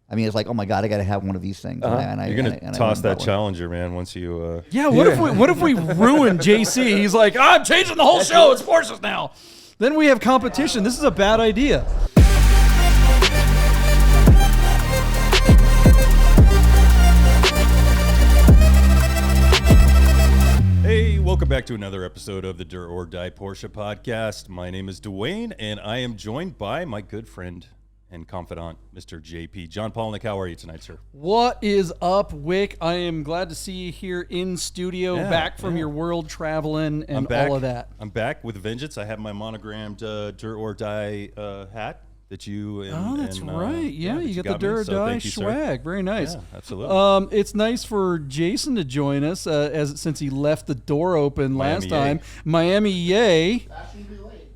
I mean, it's like, oh my God, I got to have one of these things. You're gonna toss that Challenger, man. Once you. What if we ruin JC? He's like, I'm changing the whole show. It's Porsches now. Then we have competition. This is a bad idea. Hey, welcome back to another episode of the Die Porsche Podcast. My name is Dwayne, and I am joined by my good friend and confidant, Mr. JP. John Polnick, how are you tonight, sir? What is up, Wick? I am glad to see you here in studio, back from your world traveling and all of that. I'm back with a vengeance. I have my monogrammed Dirt or Die hat that you that's right. Yeah, you got the Dirt or Die swag. Very nice. Yeah, absolutely. It's nice for Jason to join us since he left the door open last time. Miami, yay.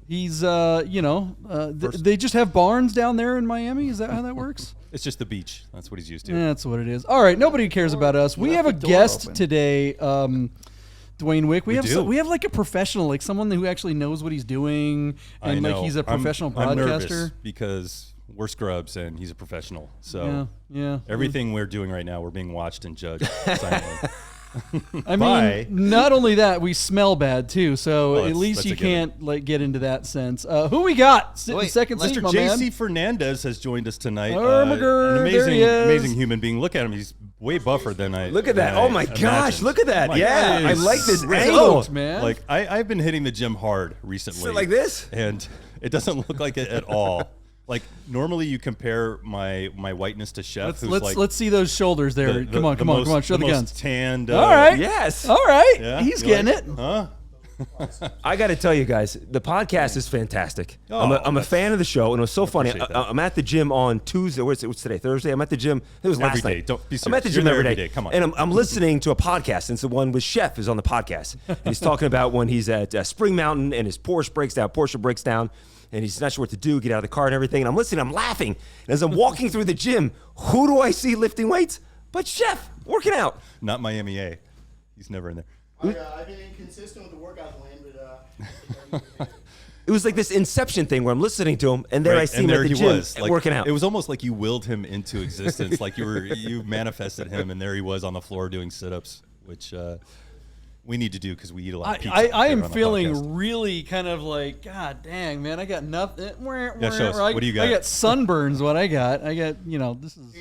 He's, they just have barns down there in Miami? Is that how that works? It's just the beach. That's what he's used to. That's what it is. All right, nobody cares about us. We have a guest today, Dwayne Wick. We have like a professional, like someone who actually knows what he's doing, and like he's a professional podcaster. I'm nervous because we're scrubs and he's a professional. So everything we're doing right now, we're being watched and judged silently. I mean, not only that, we smell bad too. So at least you can't like get into that sense. Who we got? Second seat, my man. Mr. Fernandez has joined us tonight. An amazing human being. Look at him. He's way buffer than I. Look at that! Oh my gosh! Look at that! I like this angle, man. Like I've been hitting the gym hard recently. Sit like this, and it doesn't look like it at all. Like normally, you compare my whiteness to Chef. Let's see those shoulders there. Come on, show the guns. Tanned. All right. Yes. All right. Yeah? He's getting it. Huh? I got to tell you guys, the podcast is fantastic. I'm a fan of the show, and it was so funny. I'm at the gym on Tuesday. What's today? Thursday. I'm at the gym. It was last night. Don't be serious. I'm at the gym every day. Come on. And I'm listening to a podcast, and it's the one with Chef is on the podcast. And he's talking about when he's at Spring Mountain and his Porsche breaks down. And he's not sure what to do, get out of the car and everything. And I'm listening, I'm laughing. And as I'm walking through the gym, who do I see lifting weights? But Chef, working out. Not Miami A. He's never in there. I've been inconsistent with the workout plan, but it was like this Inception thing where I'm listening to him, and I see him at the gym working out. It was almost like you willed him into existence, like you manifested him, and there he was on the floor doing sit-ups, which we need to do because we eat a lot of pizza. I am feeling really kind of like, God dang, man, I got nothing. Yeah, show us. What do you got? I got sunburns, what I got. This is,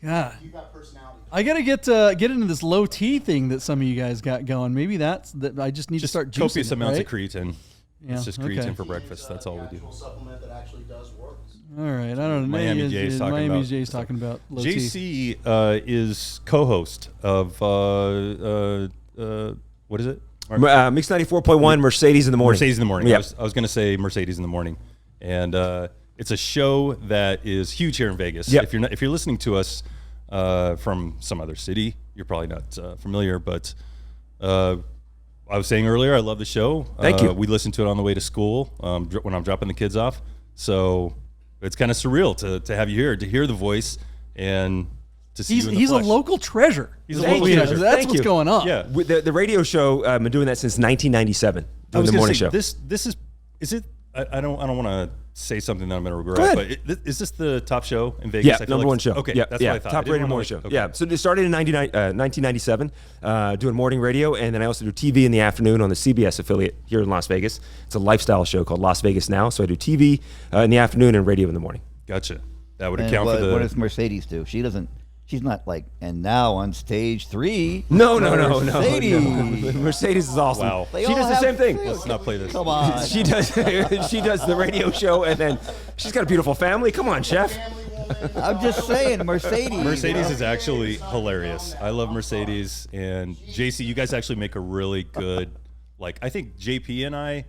yeah. you got personality. I got to get into this low T thing that some of you guys got going. Maybe that I just need to start juicing copious amounts of creatine. Yeah, it's just creatine for breakfast. That's all we do. Supplement that actually does work. All right, I don't know. Miami J's talking about low T. JC is co-host of what is it? Mix 94.1 Mercedes in the morning. Mercedes in the morning. Yep. I was going to say Mercedes in the morning, and it's a show that is huge here in Vegas. Yep. If you're listening to us from some other city, you're probably not familiar. But I was saying earlier, I love the show. Thank you. We listen to it on the way to school when I'm dropping the kids off. So it's kind of surreal to have you here, to hear the voice and. He's a local treasure. He's a local treasure. That's what's going on. Yeah. The radio show, I've been doing that since 1997. Doing the morning show. This is it? I don't want to say something that I'm going to regret. Go ahead. But is this the top show in Vegas? Yeah, number one show. Okay, yeah, that's what I thought. Top rated morning show. Okay. Yeah, so it started in 1997, doing morning radio, and then I also do TV in the afternoon on the CBS affiliate here in Las Vegas. It's a lifestyle show called Las Vegas Now. So I do TV in the afternoon and radio in the morning. Gotcha. That would account for the. What does Mercedes do? She's not like, and now on stage 3. No. Mercedes. Mercedes is awesome. Wow. She does the same thing. Let's not play this. Come on. She does the radio show, and then she's got a beautiful family. Come on, Chef. I'm just saying, Mercedes. Mercedes is actually hilarious. I love Mercedes, and JC, you guys actually make a really good. Like, I think JP and I.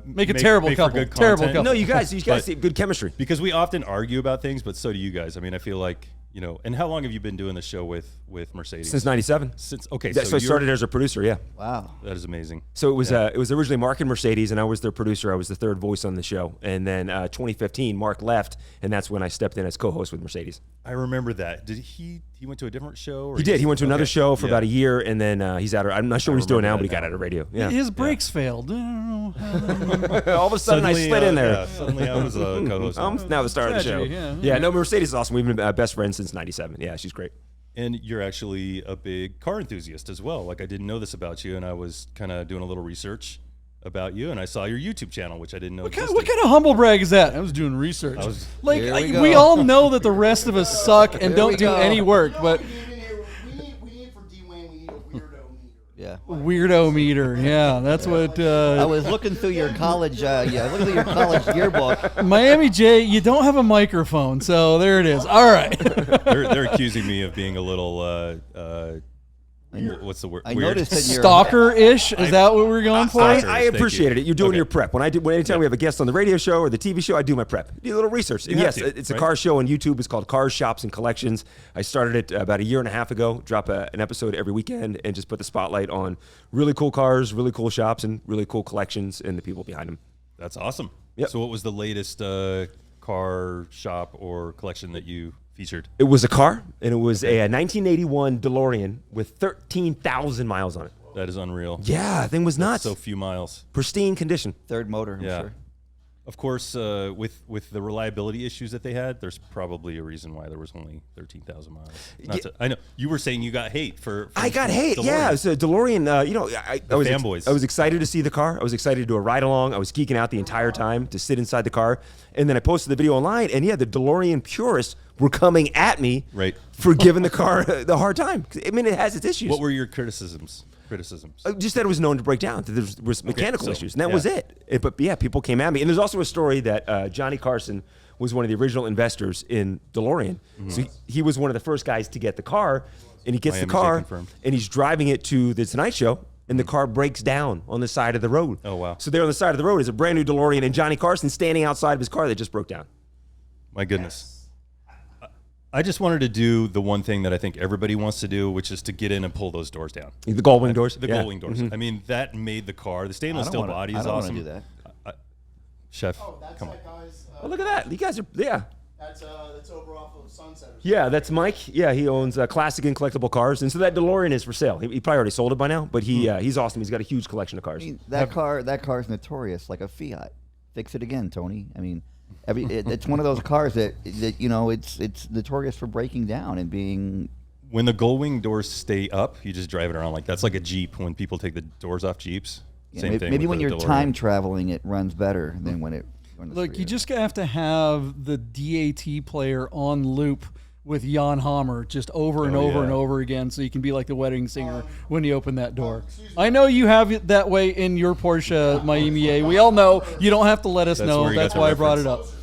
Make a terrible couple. Terrible couple. No, you guys see good chemistry. Because we often argue about things, but so do you guys. I mean, I feel like you know, and how long have you been doing the show with Mercedes? Since '97. Okay, So I started as a producer. Yeah. Wow. That is amazing. So it was originally Mark and Mercedes, and I was their producer. I was the third voice on the show. And then 2015, Mark left, and that's when I stepped in as co-host with Mercedes. I remember that. Did he went to a different show? Or He did. He went to another show for Yeah. about a year, and then he's out. I'm not sure what he's doing now, remember but he that got out of radio. Yeah. His brakes failed. I don't know. All of a sudden, I slid in there. Yeah, suddenly I was a co-host. I'm now the star of the show. Tragedy, yeah. No, Mercedes is awesome. We've been best friends since '97. Yeah, she's great. And you're actually a big car enthusiast as well. Like, I didn't know this about you, and I was kind of doing a little research about you, and I saw your YouTube channel, which I didn't know existed. What kind of humble brag is that? I was doing research. Like Here we we go. all know that the rest of us suck and Here we don't do go. any work, but We need for Dwayne, we need a weirdo meter. Yeah. weirdo meter. Yeah, that's what. I was looking through your college. Looking through your college yearbook. Miami J, you don't have a microphone, so there it is. All right. They're accusing me of being a little, what's the word? I Weird. noticed that your Stalker-ish. Is that what we're going for? Stalker. I Thank appreciated you. it. You're doing Okay. your prep. Anytime we have a guest on the radio show or the TV show, I do my prep. Do a little research. And You have yes, to, it's a right? car show on YouTube. It's called Cars, Shops, and Collections. I started it about a year and a half ago. Drop an episode every weekend and just put the spotlight on really cool cars, really cool shops, and really cool collections and the people behind them. That's awesome. Yep. So what was the latest car, shop, or collection that you featured? It was a car, and it was a 1981 DeLorean with 13,000 miles on it. That is unreal. Yeah, that thing was nuts. So few miles. Pristine condition. third motor, I'm Yeah. sure. Of course, with the reliability issues that they had, there's probably a reason why there was only 13,000 miles. I know you were saying you got hate for I got hate. DeLorean. Yeah, it's a DeLorean. I was fanboys. I was excited to see the car. I was excited to do a ride along. I was geeking out the entire time to sit inside the car, and then I posted the video online. And yeah, the DeLorean purists were coming at me Right. for giving the car the hard time. I mean, it has its issues. What were your criticisms? Just that it was known to break down. That there was mechanical so, issues, and that yeah. was it. But yeah, people came at me. And there's also a story that Johnny Carson was one of the original investors in DeLorean. So he was one of the first guys to get the car, and he gets Miami the car, confirmed. and he's driving it to the Tonight Show, and the car breaks down on the side of the road. Oh, wow. So there on the side of the road is a brand new DeLorean, and Johnny Carson standing outside of his car that just broke down. My goodness. I just wanted to do the one thing that I think everybody wants to do, which is to get in and pull those doors down. The gull wing doors. The Yeah. gull wing doors. I mean, that made the car. The stainless steel body I is don't wanna awesome. do that. Chef, Oh, that's come on. that guy's. Oh, look at that! You guys are That's over off of Sunset. Or Yeah, that's Mike. Yeah, he owns classic and collectible cars, and so that DeLorean is for sale. He probably already sold it by now, but he's awesome. He's got a huge collection of cars. I mean, that car's notorious, like a Fiat. Fix it again, Tony. I mean, it's one of those cars that it's notorious for breaking down and being. When the gull wing doors stay up, you just drive it around like that's like a Jeep when people take the doors off Jeeps. Same thing. Maybe with when the you're DeLorean. time traveling, it runs better than when it. Look, you just have to have the DAT player on loop with Jan Hammer just over and over and over again, so you can be like the wedding singer when you open that door. I know you have it that way in your Porsche Miami A. We all know. You don't have to let us That's know. where you got That's the why I brought it reference. up.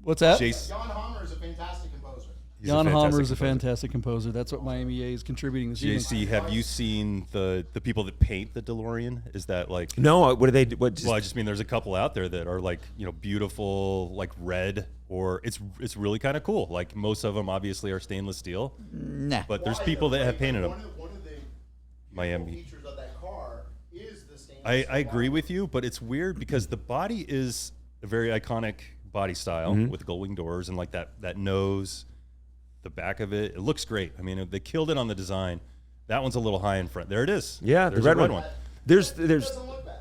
What's that? Jace, Jan Hammer is a fantastic composer. he's a Jan Hammer fantastic is a composer. fantastic composer. That's what Miami A is contributing this evening. JC, have you seen the people that paint the DeLorean? Is that like? No, what do they do? What? Just, Well, I just mean there's a couple out there that are like beautiful, like red, or it's really kind of cool. Like most of them obviously are stainless steel, Nah. but there's people that have painted them. One of the Miami. features of that car is the stainless I steel agree body. with you, but it's weird because the body is a very iconic body style with gull wing doors and like that nose, the back of it. It looks great. I mean, they killed it on the design. That one's a little high in front. There it is. yeah, There's the red a red one. one. There's It doesn't look bad.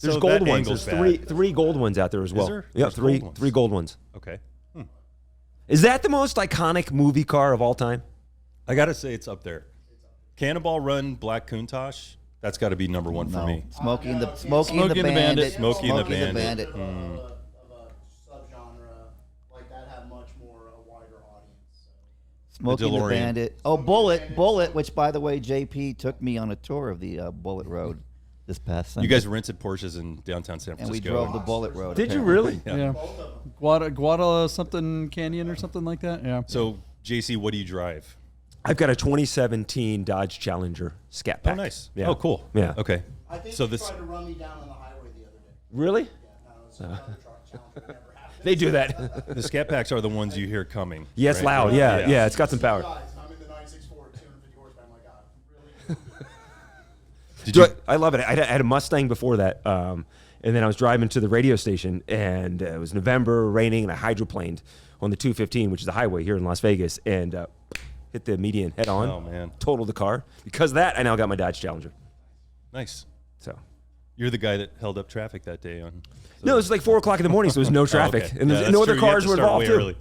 there's So gold that ones. angle's There's bad. three gold ones out there as well. there? Yeah, There's three gold ones. three gold ones. Okay. Is that the most iconic movie car of all time? I got to say it's up there. Cannonball Run Black Countach. That's got to be number one for No. me. Smokey and the Smokey and the Bandit. Smokey and the Smokey Bandit. Of a subgenre like that have much more a wider audience. So. Smokey and the DeLorean. Bandit. Oh, Bullet, which by the way, JP took me on a tour of the Bullet Road this past Sunday. You guys rented Porsches in downtown San and we Francisco. drove the Bullet Road. Did you apparently. really? Yeah. Guada something Canyon or something like that. Yeah. So, JC, what do you drive? I've got a 2017 Dodge Challenger Scat Pack. Oh, nice. Yeah. Oh, cool. Yeah. Okay. I think So he this. tried to run me down on the highway the other day. Really? Yeah, no, it was another truck challenge that never happened. They do that. The scat packs are the ones you hear coming. Yes, right? loud. Yeah, it's got some power. Guys, and I'm in the 96 Ford, 250 horsepower. I'm like, God, really? I love it. I had a Mustang before that, and then I was driving to the radio station, and it was November, raining, and I hydroplaned on the 215, which is a highway here in Las Vegas, and hit the median head on. Oh, man. Totaled the car. Because of that, I now got my Dodge Challenger. Nice. So. You're the guy that held up traffic that day on. No, it was like 4 o'clock in the morning, so there was no traffic, okay. and Yeah, no other that's true. You have cars to were start involved way too. early.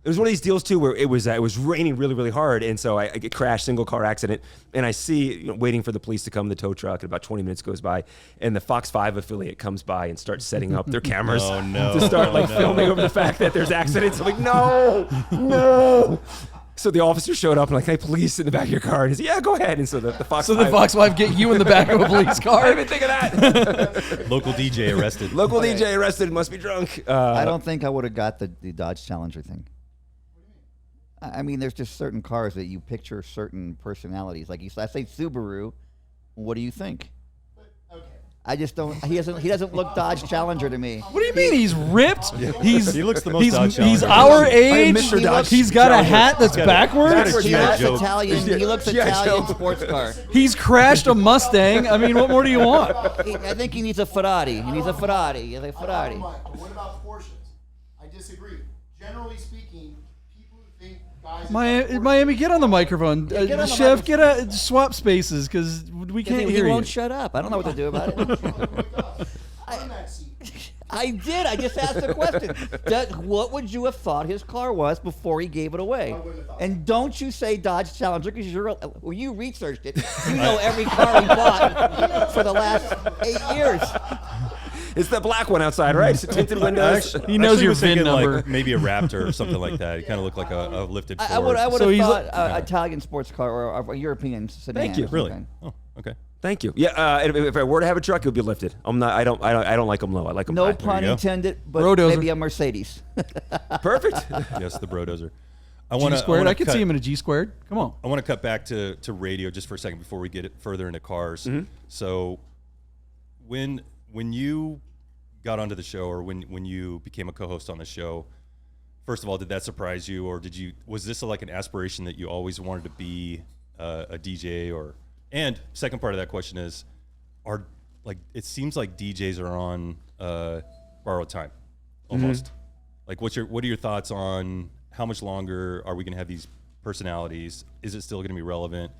It was one of these deals too where it was raining really, really hard, and so I get crashed, single car accident, and I see waiting for the police to come, the tow truck, and about 20 minutes goes by, and the Fox 5 affiliate comes by and starts setting up their cameras Oh, no. to start filming over the fact that there's accidents. I'm like, no. So the officer showed up and hey, police in the back of your car, and he said, yeah, go ahead. And so the Fox 5. the Fox 5 get you in the back of a police car. I didn't even think of that. Local DJ arrested. Local DJ arrested, must be drunk. I don't think I would have got the Dodge Challenger thing. I mean, there's just certain cars that you picture certain personalities. Like I say Subaru, what do you think? Okay. I just don't. He doesn't look Dodge Challenger to me. What do you mean he's ripped? He looks the most Dodge He's Challenger. our I am age. Mr. Dodge He's got a Challenger. hat that's backwards. He G.I. looks Joe. Italian. He looks G.I. Italian Joe. sports car. He's crashed a Mustang. I mean, what more do you want? I think he needs a Ferrari. He needs a Ferrari. He's a Ferrari. But what about Porsches? I disagree. Generally speaking, people who think guys. Miami, get on the microphone. get on the Chef, swap spaces because we can't He hear you. won't shut up. I don't know what to do about it. I did. I just asked the question. What would you have thought his car was before he gave it away? And don't you say Dodge Challenger because you researched it. You know every car he bought for the last 8 years. It's the black one outside, right? It's tinted windows. He knows your was VIN thinking, number. Like maybe a Raptor or something like that. It kind of looked like a lifted Ford. I would have So he's thought like- Italian sports car or a European sedan. Thank you. or Really? something. Oh, okay. Thank you. Yeah, if I were to have a truck, it would be lifted. I'm not. I don't like them low. I like them No high. pun you go. intended, but Brodozer. maybe a Mercedes. Perfect. Yes, the Brodozer. G squared. I could see him in a G squared. Come on. I want to cut back to radio just for a second before we get it further into cars. Mm-hmm. So, when you got onto the show, or when you became a co-host on the show, first of all, did that surprise you, or was this like an aspiration that you always wanted to be a DJ? Or, and second part of that question is, it seems like DJs are on borrowed time, almost. Like, what are your thoughts on how much longer are we going to have these personalities? Is it still going to be relevant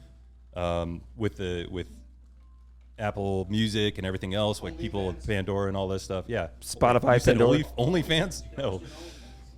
with Apple Music and everything else, like people with Pandora and all this stuff? Yeah, Spotify, You said Pandora. OnlyFans? No.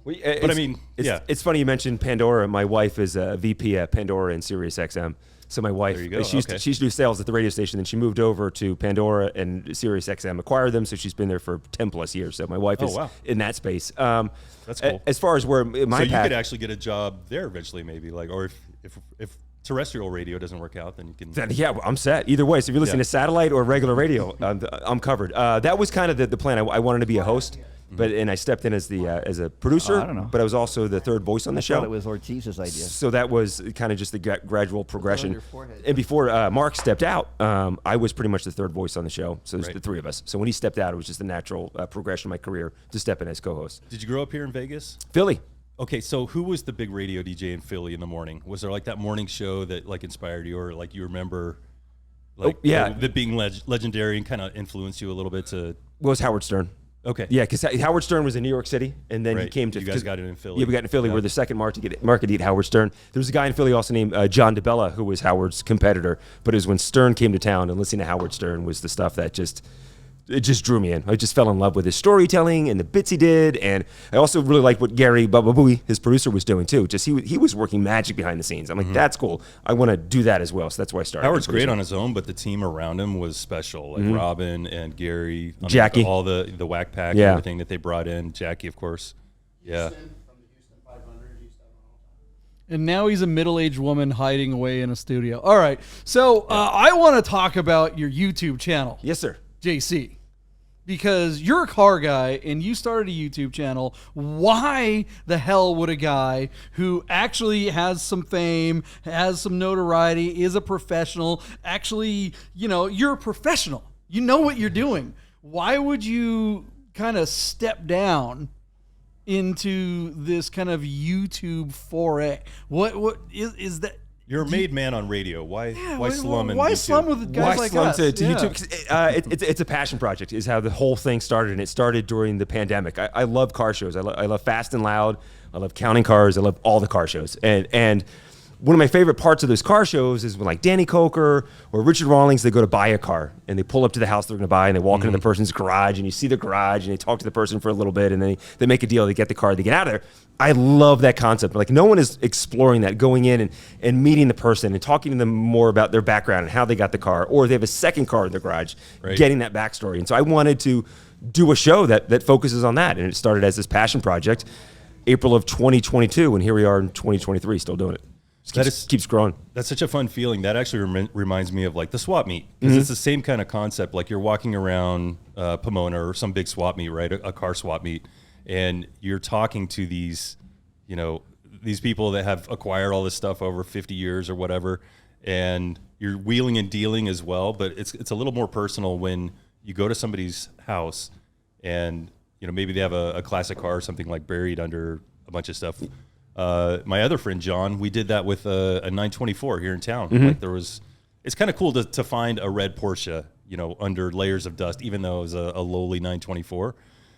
But I mean, yeah. It's funny you mentioned Pandora. My wife is a VP at Pandora and Sirius XM. So my wife, There you go. she used to do sales at the radio station, then she moved over to Pandora, and Sirius XM acquired them. So she's been there for 10 plus years. So my wife is wow. in that space. That's cool. As far as where my So you path, could actually get a job there eventually, maybe, like, or if terrestrial radio doesn't work out, then you can. then, yeah, I'm set either way. So if you're listening to satellite or regular radio, I'm covered. That was kind of the plan. I wanted to be a host, and I stepped in as a producer. I don't know. But I was also the third voice on the I show. thought it was Ortiz's idea. So that was kind of just the gradual progression. your forehead. And before Mark stepped out, I was pretty much the third voice on the show. So there's Right. the three of us. So when he stepped out, it was just a natural progression of my career to step in as co-host. Did you grow up here in Vegas? Philly. Okay, so who was the big radio DJ in Philly in the morning? Was there like that morning show that like inspired you, or like you remember, like yeah. that being legendary and kind of influenced you a little bit to? Was Howard Stern. Okay, Yeah, because Howard Stern was in New York City, and then he Right. came to. You guys got it in Philly. Yeah, we got it in Philly. Yeah. We're the second market to eat Howard Stern. There was a guy in Philly also named John DeBella, who was Howard's competitor. But it was when Stern came to town, and listening to Howard Stern was the stuff that just drew me in. I just fell in love with his storytelling and the bits he did, and I also really liked what Gary Bababooey, his producer, was doing too. Just he was working magic behind the scenes. I'm like, that's cool. I want to do that as well. So that's why I started. Howard's great on his own, but the team around him was special. Like Robin and Gary, Jackie. all the whack pack, and Yeah. everything that they brought in. Jackie, of course. Yeah. Houston, from the Houston 500, used to have them all the time. And now he's a middle-aged woman hiding away in a studio. All right. So I want to talk about your YouTube channel, Yes, sir. JC, because you're a car guy and you started a YouTube channel. Why the hell would a guy who actually has some fame, has some notoriety, is a professional, actually, you're a professional. You know what you're doing. Why would you kind of step down into this kind of YouTube foray? What is that? You're a made man on radio. Why slum? Why YouTube? slum with guys like us? To YouTube? It's a passion project. Is how the whole thing started, and it started during the pandemic. I love car shows. I love Fast and Loud. I love counting cars. I love all the car shows, and one of my favorite parts of those car shows is when like Danny Coker or Richard Rawlings, they go to buy a car and they pull up to the house they're going to buy and they walk into the person's garage and you see the garage and they talk to the person for a little bit and then they make a deal, they get the car, they get out of there. I love that concept. Like no one is exploring that, going in and meeting the person and talking to them more about their background and how they got the car, or they have a second car in their garage, getting that backstory. And so I wanted to do a show that focuses on that. And it started as this passion project, April of 2022, and here we are in 2023 still doing it. Keeps growing. That's such a fun feeling. That actually reminds me of like the swap meet, because it's the same kind of concept. Like you're walking around Pomona or some big swap meet, right? A car swap meet, and you're talking to these people that have acquired all this stuff over 50 years or whatever, and you're wheeling and dealing as well. But it's a little more personal when you go to somebody's house, and maybe they have a classic car or something like buried under a bunch of stuff. My other friend John, we did that with a 924 here in town. Like it's kind of cool to find a red Porsche, under layers of dust, even though it was a lowly 924.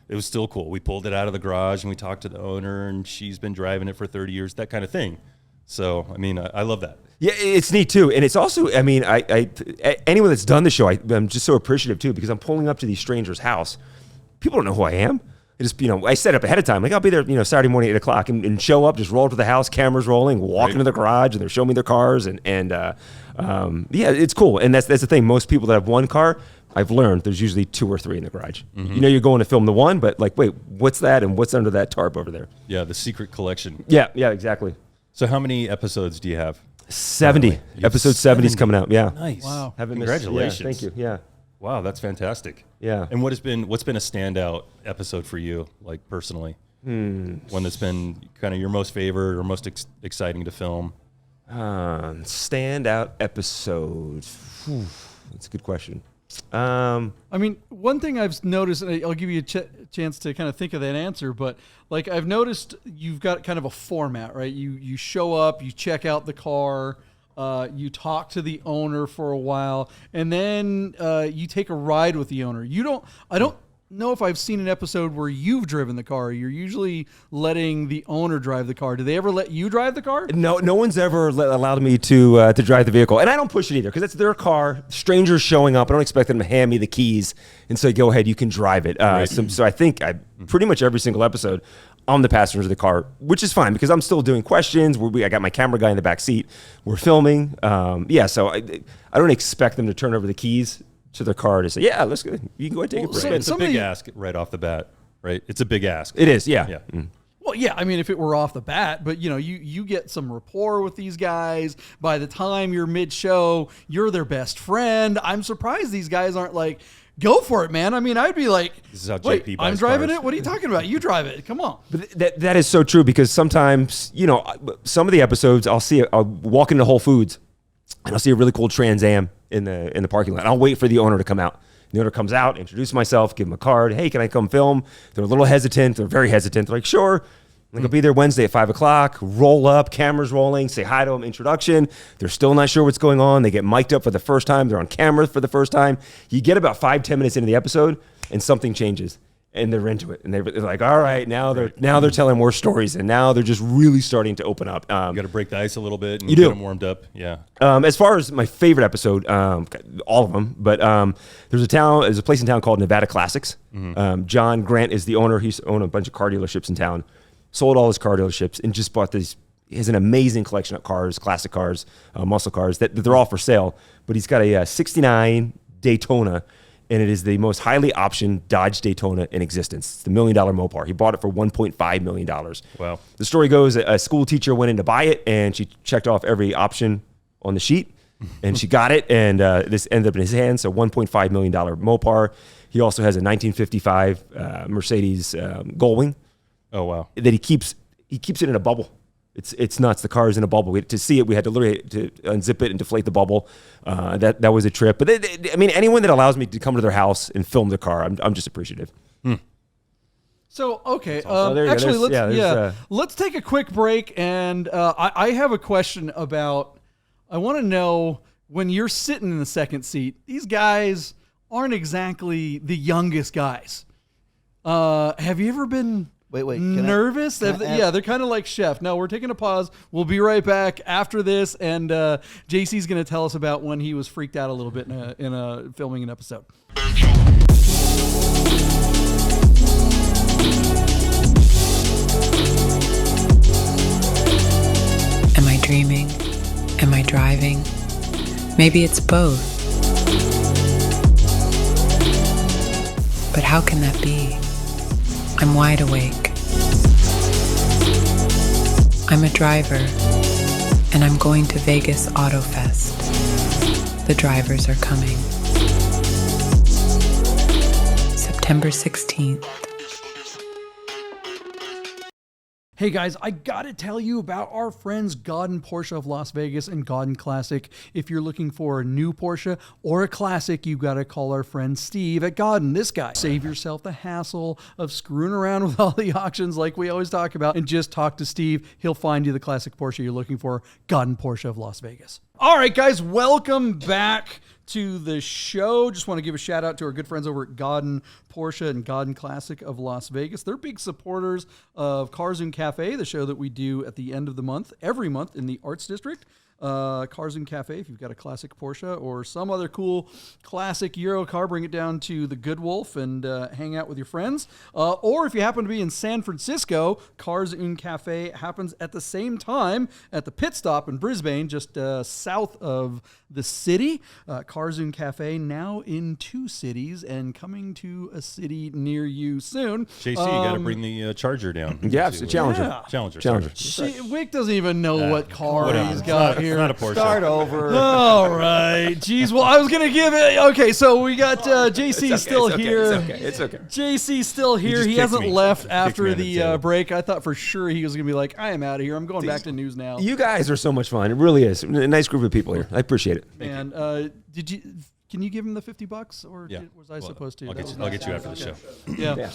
It was still cool. We pulled it out of the garage and we talked to the owner, and she's been driving it for 30 years, that kind of thing. So, I mean, I love that. Yeah, it's neat too. And it's also, I mean, anyone that's done the show, I'm just so appreciative too, because I'm pulling up to these strangers' house. People don't know who I am. I set up ahead of time. Like I'll be there, Saturday morning, 8:00 and show up, just roll up to the house, cameras rolling, walk into the garage, and they're showing me their cars. And it's cool. And that's the thing. Most people that have one car, I've learned there's usually 2 or 3 in the garage. You're going to film the one, but like, wait, what's that? And what's under that tarp over there? Yeah. The secret collection. Yeah, exactly. So how many episodes do you have? 70. Episode 70 is coming out. Yeah. Nice. Wow. Congratulations. Yeah, thank you. Yeah. Wow, that's fantastic. Yeah. And what's been a standout episode for you, like personally? One that's been kind of your most favorite or most exciting to film? Standout episode. That's a good question. I mean, one thing I've noticed, and I'll give you a chance to kind of think of that answer, but like I've noticed you've got kind of a format, right? You show up, you check out the car, you talk to the owner for a while, and then you take a ride with the owner. I don't know if I've seen an episode where you've driven the car. You're usually letting the owner drive the car. Do they ever let you drive the car? No one's ever allowed me to drive the vehicle, and I don't push it either because it's their car. Strangers showing up, I don't expect them to hand me the keys and say, "Go ahead, you can drive it." So I think pretty much every single episode, I'm the passenger of the car, which is fine because I'm still doing questions. I got my camera guy in the back seat. We're filming. So I don't expect them to turn over the keys to their car to say, "Yeah, let's go. You can go ahead and take a break." It's a big ask right off the bat, right? It's a big ask. It is, yeah. Well, yeah, I mean, if it were off the bat, but you get some rapport with these guys. By the time you're mid-show, you're their best friend. I'm surprised these guys aren't like, go for it, man. I mean, I'd be like, this is how wait, JP buys I'm driving cars. it? What are you talking about? You drive it. Come on. But that is so true because sometimes, some of the episodes I'll walk into Whole Foods and I'll see a really cool Trans Am in the parking lot. I'll wait for the owner to come out. The owner comes out, introduce myself, give him a card. Hey, can I come film? They're a little hesitant. They're very hesitant. They're like, sure. I'll be there Wednesday at 5:00. Roll up, cameras rolling, say hi to them, introduction. They're still not sure what's going on. They get mic'd up for the first time. They're on camera for the first time. You get about 5-10 minutes into the episode, and something changes, and they're into it. And they're like, all right, now they're telling more stories, and now they're just really starting to open up. You got to break the ice a little bit and you get do. them warmed up. Yeah. As far as my favorite episode, all of them, but there's a place in town called Nevada Classics. John Grant is the owner. He's owned a bunch of car dealerships in town. Sold all his car dealerships and just bought these. He has an amazing collection of cars, classic cars, muscle cars that they're all for sale. But he's got a 69 Daytona, and it is the most highly optioned Dodge Daytona in existence. It's the $1 million Mopar. He bought it for $1.5 million. Wow. The story goes, a school teacher went in to buy it, and she checked off every option on the sheet, and she got it, and this ended up in his hands. So $1.5 million Mopar. He also has a 1955 Mercedes Gullwing. Oh, wow. That he keeps it in a bubble. It's nuts. The car is in a bubble. To see it, we had to literally to unzip it and deflate the bubble. That was a trip. But I mean, anyone that allows me to come to their house and film their car, I'm just appreciative. So, okay. Oh, there you go. Actually, There's- let's take a quick break. And I have a question about, I want to know, when you're sitting in the second seat, these guys aren't exactly the youngest guys. Have you ever been nervous? They're kind of like Chef. No, we're taking a pause. We'll be right back after this. And JC's going to tell us about when he was freaked out a little bit in filming an episode. Am I dreaming? Am I driving? Maybe it's both. But how can that be? I'm wide awake. I'm a driver, and I'm going to Vegas Autofest. The drivers are coming. September 16th. Hey guys, I gotta tell you about our friends Godden Porsche of Las Vegas and Godden Classic. If you're looking for a new Porsche or a classic, you gotta call our friend Steve at Godden. This guy. Save yourself the hassle of screwing around with all the auctions like we always talk about, and just talk to Steve. He'll find you the classic Porsche you're looking for. Godden Porsche of Las Vegas. All right, guys, welcome back to the show. Just want to give a shout out to our good friends over at Godden Porsche and Godden Classic of Las Vegas. They're big supporters of Cars and Cafe, the show that we do at the end of the month, every month in the Arts District. Cars and Cafe, if you've got a classic Porsche or some other cool classic Euro car, bring it down to the Good Wolf and hang out with your friends. Or if you happen to be in San Francisco, Cars and Cafe happens at the same time at the pit stop in Brisbane, just south of the city. Cars and Cafe now in 2 cities and coming to a city near you soon. JC, you got to bring the Charger down. Yeah, it's a Challenger. Yeah. Challenger. Wick doesn't even know what car he's got here. It's not a Porsche. Start over. All right. Jeez. Well, I was going to give it. Okay, so we got JC still here. It's okay. JC still here. just He kicked hasn't me. left Kicked after me in the tail. the break. I thought for sure he was going to be like, I am out of here. I'm going back to news now. You guys are so much fun. It really is. A nice group of people here. I appreciate it. And can you give him the $50 or Yeah. was I supposed to? I'll get you after the show. Yeah.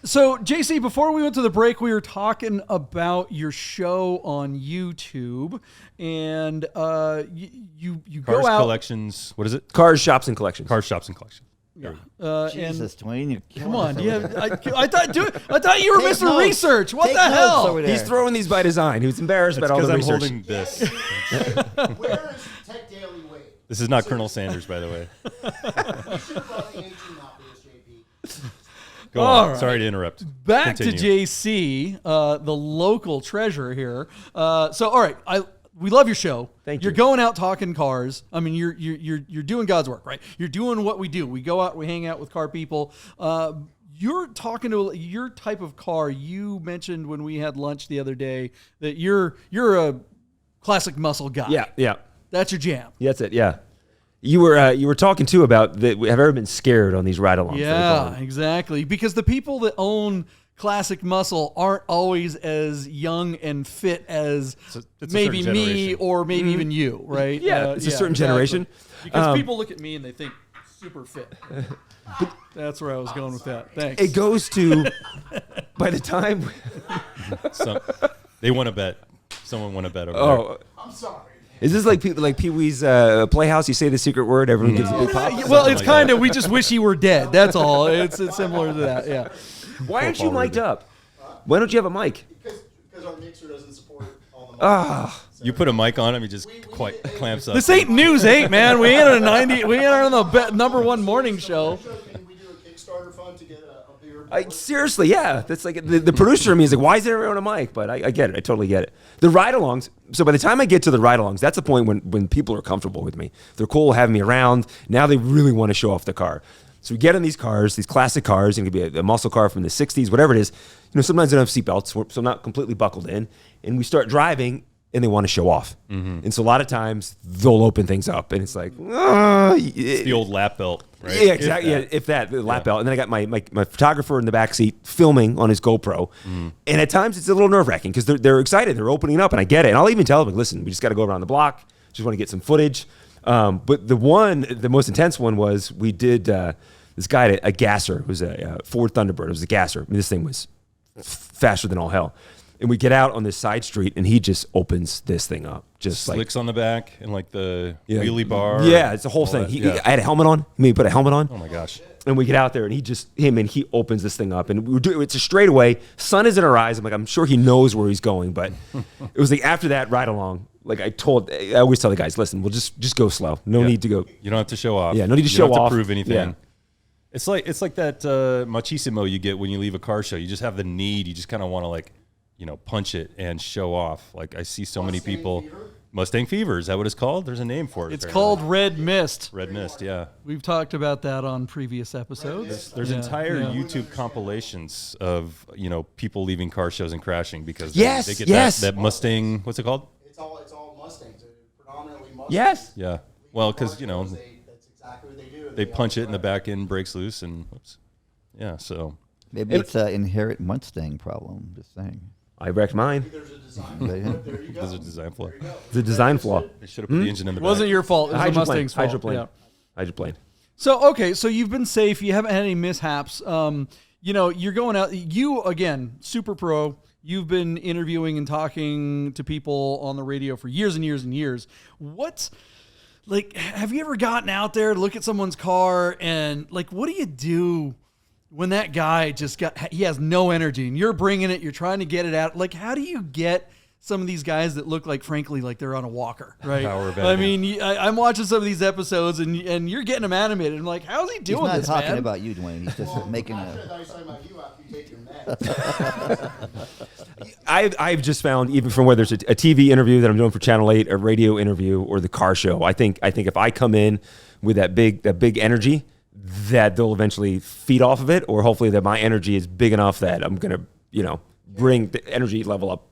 So, JC, before we went to the break, we were talking about your show on YouTube, and you Cars, go out. collections. What is it? Cars, shops, and collections. Cars, shops, and collections. There we go. Jesus, Dwayne, you're Come killing on, us you over have, there. I thought you were Take Mr. notes. Research. What Take the notes hell? over there. He's throwing these by design. He was embarrassed That's about all because the I'm research. holding this. Where is Tech Daily Wade? This is not Colonel Sanders, by the way. You should have brought the 18 out for this, JP. Go All on. right. Sorry to interrupt. Back Continue. to JC, the local treasure here. So, all right, we love your show. Thank You're you. going out talking cars. I mean, you're doing God's work, right? You're doing what we do. We go out, we hang out with car people. You're talking to your type of car. You mentioned when we had lunch the other day that you're a classic muscle guy. Yeah. That's your jam. That's it. Yeah. You were talking too about that. Have you ever been scared on these ride-alongs? Yeah, exactly. Because the people that own classic muscle aren't always as young and fit as it's a maybe certain me generation. or maybe even you, right? Yeah, it's a certain exactly. generation. Because people look at me and they think super fit. That's where I was going with that. Thanks. It goes to by the time. They want to bet. Someone won a bet over Oh, I'm sorry. is this like Pee Wee's Playhouse? You say the secret word, everyone gives a big pop. Well, it's like kind of, we just wish he were dead. That's all. It's similar to that. Yeah. Why aren't you Football mic'd Ruby. up? Why don't you have a mic? Because our mixer doesn't support all the Ah, You put a mic on him, he just quite clamps up. This ain't News 8, man. We ain't on the #1 morning show. Can we do a Kickstarter fund to get a bigger board? seriously, yeah. That's like the producer of me is like, why is everyone on a mic? But I get it. I totally get it. The ride-alongs. So by the time I get to the ride-alongs, that's the point when people are comfortable with me. They're cool having me around. Now they really want to show off the car. So we get in these cars, these classic cars. It could be a muscle car from the '60s, whatever it is. Sometimes they don't have seatbelts, so I'm not completely buckled in. And we start driving, and they want to show off. And so a lot of times they'll open things up, and it's like, It's the old lap belt, right? yeah, exactly. If that, the lap belt. And then I got my photographer in the back seat filming on his GoPro. And at times it's a little nerve-wracking because they're excited. They're opening up, and I get it. And I'll even tell them, listen, we just got to go around the block. Just want to get some footage. But the most intense one was we did this guy had a gasser. It was a Ford Thunderbird. It was a gasser. I mean, this thing was faster than all hell. And we get out on this side street, and he just opens this thing up. Just Slicks on the back and like the wheelie bar. Yeah, it's the whole thing. I had a helmet on. He put a helmet on. Oh my gosh. And we get out there, and he opens this thing up, and it's a straightaway. Sun is in our eyes. I'm sure he knows where he's going, but it was like after that ride along, like I always tell the guys, listen, we'll just go slow. No need to go. You don't have to show off. Yeah, no need to show off. You don't have to prove anything. Yeah. It's like that machismo you get when you leave a car show. You just have the need. You just kind of want to punch it and show off. Like I see so many people. Mustang Fever, is that what it's called? There's a name for it. It's called Red Mist. Red Mist, yeah. We've talked about that on previous episodes. There's entire YouTube compilations of people leaving car shows and crashing because they get that Mustang. What's it called? It's all Mustangs. Predominantly Mustangs. Yes. Yeah. Well, because that's exactly what they do. they punch it and the back end breaks loose and yeah. So maybe it's an inherent Mustang problem. Just saying. I wrecked mine. There's a design. There you go. there's a design flaw. It's a design flaw. They should have put the engine in the It back. wasn't your fault. It was the Hydroplane. Mustang's fault. Hydroplane. Yeah. Hydroplane. So you've been safe. You haven't had any mishaps. You're going out. You again, super pro. You've been interviewing and talking to people on the radio for years and years and years. Have you ever gotten out there to look at someone's car and what do you do when that guy he has no energy and you're bringing it, you're trying to get it out? How do you get some of these guys that look frankly, they're on a walker, right? Power of I editing. mean, I'm watching some of these episodes and you're getting them animated. I'm like, how's he doing He's not this, talking man? about you, Dwayne. He's just making I a. thought you were talking about you after you take your meds. I've just found, even from whether it's a TV interview that I'm doing for Channel 8, a radio interview, or the car show, I think if I come in with that big energy, that they'll eventually feed off of it, or hopefully that my energy is big enough that I'm gonna bring the energy level up.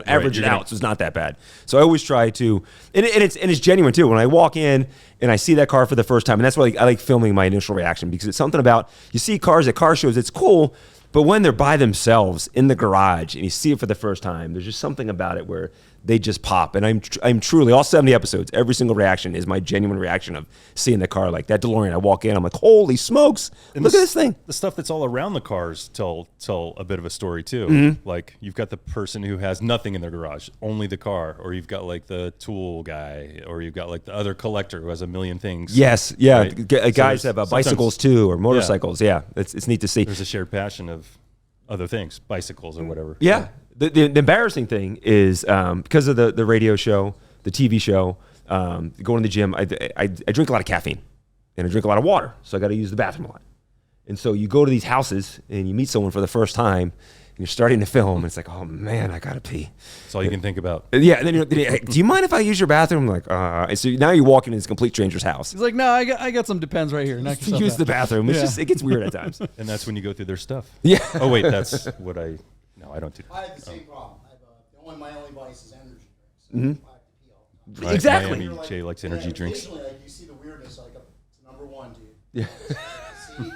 Average it out, so it's not that bad. So I always try to, and it's genuine too. When I walk in and I see that car for the first time, and that's why I like filming my initial reaction, because it's something about, you see cars at car shows, it's cool, but when they're by themselves in the garage and you see it for the first time, there's just something about it where they just pop. And I'm truly, all 70 episodes, every single reaction is my genuine reaction of seeing the car. Like that DeLorean, I walk in, I'm like, holy smokes, look at this thing. The stuff that's all around the cars tell a bit of a story too. Mm-hmm. Like you've got the person who has nothing in their garage, only the car, or you've got the tool guy, or you've got the other collector who has a million things. Yes, yeah. Right? Guys So have bicycles too, or motorcycles. Yeah. Yeah, it's neat to see. There's a shared passion of other things, bicycles or whatever. Yeah. The embarrassing thing is because of the radio show, the TV show, going to the gym, I drink a lot of caffeine and I drink a lot of water. So I got to use the bathroom a lot. And so you go to these houses and you meet someone for the first time and you're starting to film and it's like, oh man, I got to pee. That's all you can think about. Yeah. And then hey, do you mind if I use your bathroom? I'm like, and so now you're walking in this complete stranger's house. He's like, no, I got some Depends right here. Knock yourself Use out. the bathroom. It's Yeah. just, it gets weird at times. And that's when you go through their stuff. Yeah. Oh wait, that's what no, I don't do I that. have the same problem. My only vice is energy drinks. Mm-hmm. I have to pee all the time. Exactly. Miami Jay likes energy drinks. Occasionally, you see the weirdness, it's number one, dude. Yeah. See,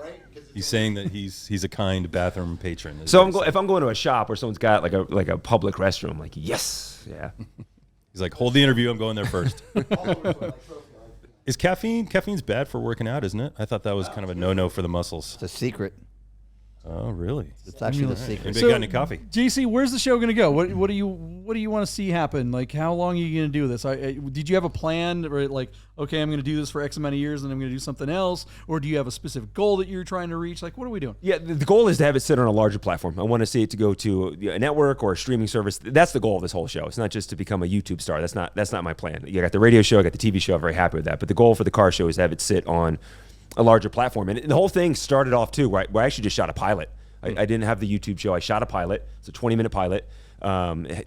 right? Because He's saying that he's a kind bathroom patron. is So what he's if I'm going to a shop where someone's got like a public restroom, I'm like, yes. Yeah. He's like, hold the interview. I'm going there first. all over the place, trophy. Is caffeine's bad for working out, isn't it? I thought that was kind of a no-no for the muscles. It's a secret. Oh, really? It's actually the secret. Anybody got any coffee? JC, where's the show going to go? What do you want to see happen? How long are you going to do this? Did you have a plan? Right? Okay, I'm going to do this for X amount of years, and I'm going to do something else, or do you have a specific goal that you're trying to reach? What are we doing? Yeah, the goal is to have it sit on a larger platform. I want to see it to go to a network or a streaming service. That's the goal of this whole show. It's not just to become a YouTube star. That's not my plan. You got the radio show, I got the TV show. I'm very happy with that. But the goal for the car show is to have it sit on a larger platform. And the whole thing started off too, where I actually just shot a pilot. I didn't have the YouTube show. I shot a pilot. It's a 20-minute pilot.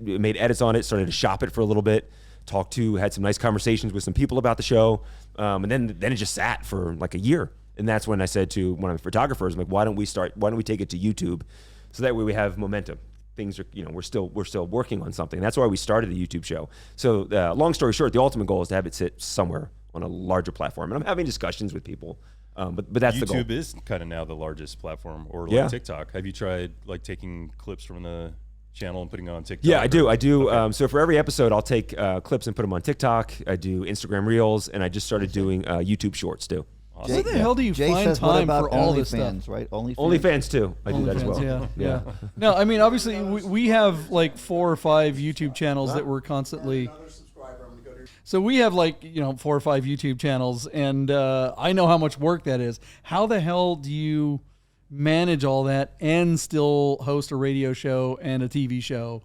Made edits on it. Started to shop it for a little bit. Had some nice conversations with some people about the show. And then it just sat for a year. And that's when I said to one of the photographers, I'm like, why don't we take it to YouTube? So that way we have momentum. Things are, we're still working on something. That's why we started the YouTube show. So long story short, the ultimate goal is to have it sit somewhere on a larger platform. And I'm having discussions with people. But that's the goal. YouTube is kind of now the largest platform, or TikTok. Have you tried taking clips from the channel and putting it on TikTok? Yeah, I do. Okay. So for every episode, I'll take clips and put them on TikTok. I do Instagram Reels, and I just started doing YouTube Shorts too. Awesome. Where the hell do you Jay find says, what time about for all this stuff? OnlyFans, right? OnlyFans too. I do that as well. Yeah. No, I mean, obviously, we have like 4 or 5 YouTube channels that we're constantly. Another subscriber. I'm gonna go to. So we have like 4 or 5 YouTube channels, and I know how much work that is. How the hell do you manage all that and still host a radio show and a TV show?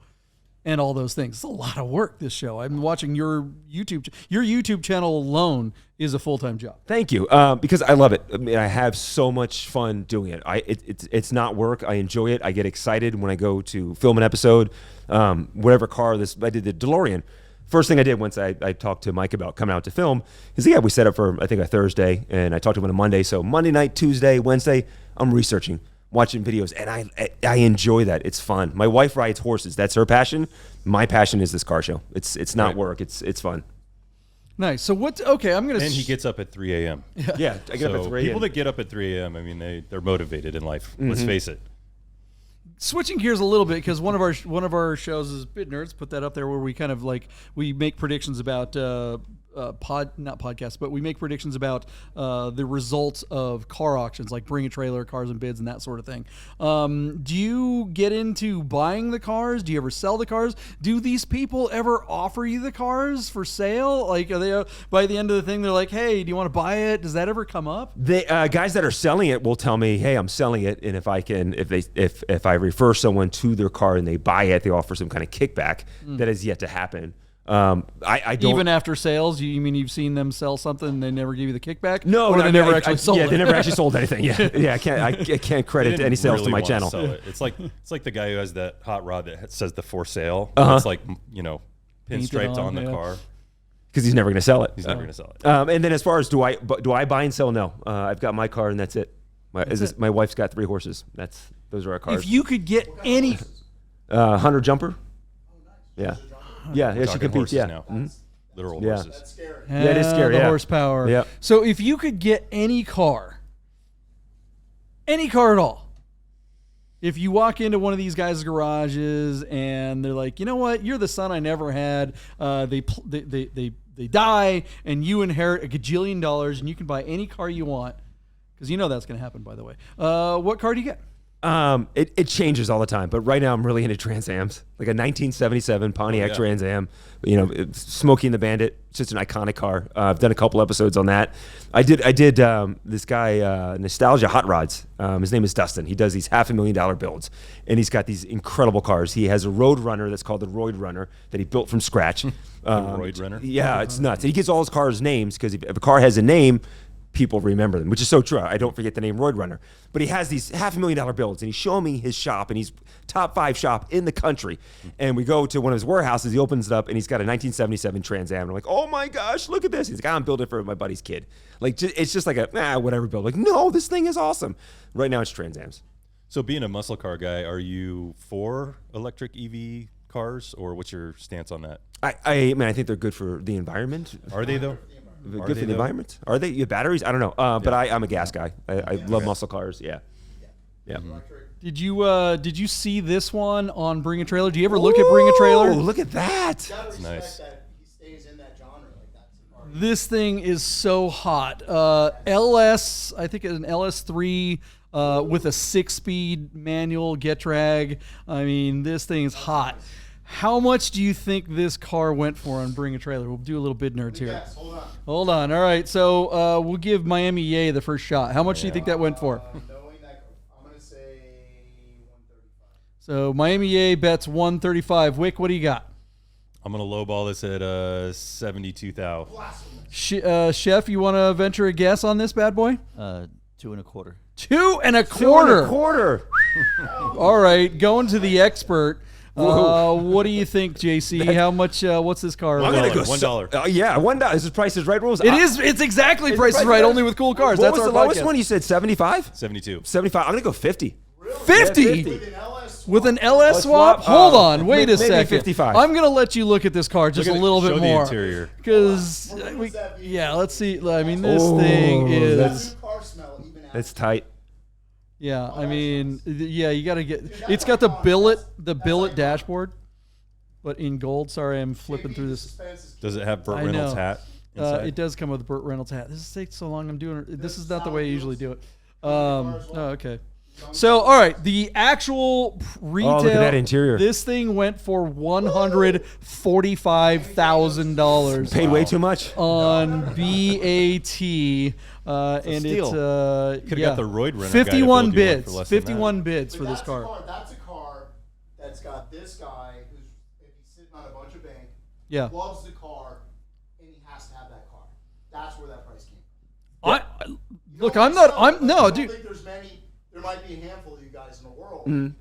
And all those things. It's a lot of work, this show. I'm watching your YouTube channel alone is a full-time job. Thank you. Because I love it. I mean, I have so much fun doing it. It's not work. I enjoy it. I get excited when I go to film an episode. Whatever car I did the DeLorean. First thing I did once I talked to Mike about coming out to film is, we set up for, I think, a Thursday, and I talked to him on a Monday. So Monday night, Tuesday, Wednesday, I'm researching, watching videos, and I enjoy that. It's fun. My wife rides horses. That's her passion. My passion is this car show. It's not work. It's fun. Nice. So okay, I'm going to... And he gets up at 3 a.m. Yeah, I get up at 3 People that get up at 3 a.m., I mean, they're motivated in life. Let's face it. Switching gears a little bit, because one of our shows is Bit Nerds. Put that up there where we kind of we make predictions about not podcasts, but we make predictions about the results of car auctions, like Bring a Trailer, Cars and Bids, and that sort of thing. Do you get into buying the cars? Do you ever sell the cars? Do these people ever offer you the cars for sale? Like, are they by the end of the thing, they're like, "Hey, do you want to buy it?" Does that ever come up? The guys that are selling it will tell me, "Hey, I'm selling it," and if I refer someone to their car and they buy it, they offer some kind of kickback. That has yet to happen. I don't. Even after sales, you mean you've seen them sell something and they never give you the kickback? No, or they never actually sold it. Yeah, they never actually sold anything. Yeah, I can't credit any sales to my channel. Sell it. It's like the guy who has that hot rod that says the for sale. It's like pinstriped on the car. Because he's never going to sell it. He's never going to sell it. And then as far as do I buy and sell? No, I've got my car and that's it. My wife's got 3 horses. Those are our cars. If you could get any Hunter Jumper. Yeah. Yeah, she competes. Yeah. Now. Literal Yeah. horses. That's scary. Yeah, it is scary. The Yeah. horsepower. Yeah. So if you could get any car at all, if you walk into one of these guys' garages and they're like, you know what, you're the son I never had. They die and you inherit $1 gajillion and you can buy any car you want, because you know that's going to happen, by the way. What car do you get? It changes all the time, but right now I'm really into Trans Ams, like a 1977 Pontiac Trans Am. Smokey and the Bandit. It's just an iconic car. I've done a couple episodes on that. I did this guy Nostalgia Hot Rods. His name is Dustin. He does these $500,000 builds, and he's got these incredible cars. He has a Road Runner that's called the Roid Runner that he built from scratch. Roid Runner. Yeah, it's nuts. He gets all his cars names because if a car has a name, people remember them, which is so true. I don't forget the name Roid Runner. But he has these $500,000 builds, and he's showing me his shop, and he's top 5 shop in the country. And we go to one of his warehouses, he opens it up, and he's got a 1977 Trans Am. And I'm like, oh my gosh, look at this. He's like, I'm building it for my buddy's kid. Like, it's just like whatever build. Like, no, this thing is awesome. Right now it's Trans Ams. So being a muscle car guy, are you for electric EV cars, or what's your stance on that? I think they're good for the environment. Are they though? Good for the environment? Are they? Your batteries? I don't know. But I'm a gas guy. I love muscle cars. Yeah. Did you see this one on Bring a Trailer? Do you ever look at Bring a Trailer? Oh, look at that. You gotta respect nice. that he stays in that genre. Like that's the part. This thing is so hot. LS, I think it's an LS3 with a 6-speed manual get drag. I mean, this thing is hot. How much do you think this car went for on Bring a Trailer? We'll do a little bid nerds here. Yes, Hold on. All right. So we'll give Miami Yay the first shot. How much do you think that went for? Knowing that, I'm gonna say 135. So Miami Yay bets 135. Wick, what do you got? I'm gonna lowball this at 72,000. Chef, you want to venture a guess on this bad boy? 2 1/4. 2 1/4. 2 1/4. All right. Going to the expert. What do you think, JC? How much? What's this car? I'm gonna go $1. Yeah, $1. This is Price is Right rules. It's exactly Price is Right, only with cool cars. What That's was our the lowest podcast. one? You said 75? 72. 75. I'm gonna go 50. 50 Yeah, 50. With an LS with an LS swap. swap? Hold on, wait a maybe second. 55. I'm gonna let you look at this car just a little bit Show more, the interior. because let's see. I mean, this thing is. That's car smell even after. It's tight. Yeah, I mean, you got to get. It's got the billet dashboard, but in gold. Sorry, I'm flipping through this. Does it have Burt I Reynolds' know. hat? inside? It does come with a Burt Reynolds hat. This takes so long. I'm doing it. This is not the way I usually do it. Oh, okay. So, all right, the actual retail. Oh, look at that interior. This thing went for $145,000. Paid way too much On BAT. And steal. it's Could've got the Roadrunner guy to 51 build you one bids. for less than 51 that. bids for But this that's a car. That's a car that's got this guy who's if he's sitting on a bunch of bank, Yeah. loves the car, and he has to have that car. That's where that price came I from. look. You don't I'm not. think so? I'm I no, don't dude. think there's many. There might be a handful of you guys in the world, but